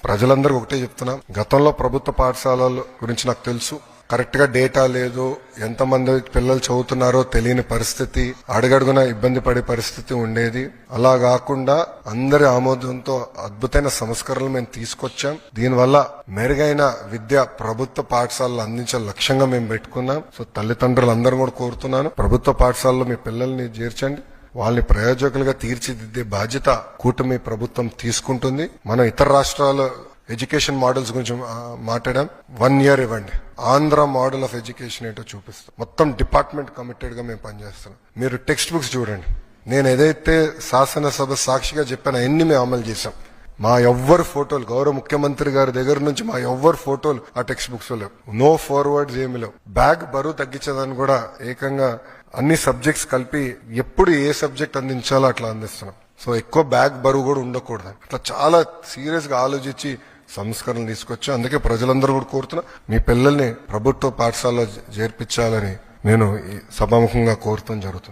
ప్రజలందరూ ఒకటే చెప్తున్నా, గతంలో ప్రభుత్వ పాఠశాలల గురించి నాకు తెలుసు. కరెక్ట్ గా డేటా లేదు, ఎంతమంది పిల్లలు చదువుతున్నారో తెలియని పరిస్థితి, అడుగడుగున ఇబ్బంది పడే పరిస్థితి ఉండేది. అలా కాకుండా అందరి ఆమోదంతో అద్భుతమైన సంస్కరణలు మేము తీసుకొచ్చాం. దీనివల్ల మెరుగైన విద్య ప్రభుత్వ పాఠశాలలు అందించే లక్ష్యంగా మేము పెట్టుకున్నాం. సో తల్లిదండ్రులు అందరూ కూడా కోరుతున్నాను, ప్రభుత్వ పాఠశాలలో మీ పిల్లల్ని చేర్చండి. వాళ్ళని ప్రయోజకులుగా తీర్చిదిద్దే బాధ్యత కూటమి ప్రభుత్వం తీసుకుంటుంది. మనం ఇతర రాష్ట్రాల ఎడ్యుకేషన్ మోడల్స్ గురించి మాట్లాడాం. 1 year ఇవ్వండి, ఆంధ్ర మోడల్ ఆఫ్ ఎడ్యుకేషన్ ఏంటో చూపిస్తాం. మొత్తం డిపార్ట్మెంట్ కమిటెడ్ గా మేము పనిచేస్తున్నాం. మీరు టెక్స్ట్ బుక్స్ చూడండి. నేను ఏదైతే శాసనసభ సాక్షిగా చెప్పానో అన్ని మేము అమలు చేశాం. మా ఎవ్వరు ఫోటోలు, గౌరవ ముఖ్యమంత్రి గారి దగ్గర నుంచి మా ఎవ్వరు ఫోటోలు ఆ టెక్స్ట్ బుక్స్ లో లేవు. నో ఫార్వర్డ్స్ ఏమి లేవు. బ్యాగ్ బరువు తగ్గించదని కూడా ఏకంగా అన్ని సబ్జెక్ట్స్ కలిపి ఎప్పుడు ఏ సబ్జెక్ట్ అందించాలో అట్లా అందిస్తున్నాం. సో ఎక్కువ బ్యాగ్ బరువు కూడా ఉండకూడదు. అట్లా చాలా సీరియస్ గా ఆలోచించి సంస్కరణలు తీసుకొచ్చాం. అందుకే ప్రజలందరూ కూడా కోరుతున్నా, మీ పిల్లల్ని ప్రభుత్వ పాఠశాలలో చేర్పించాలని నేను సభాముఖంగా కోరుతాం జరుగుతుంది.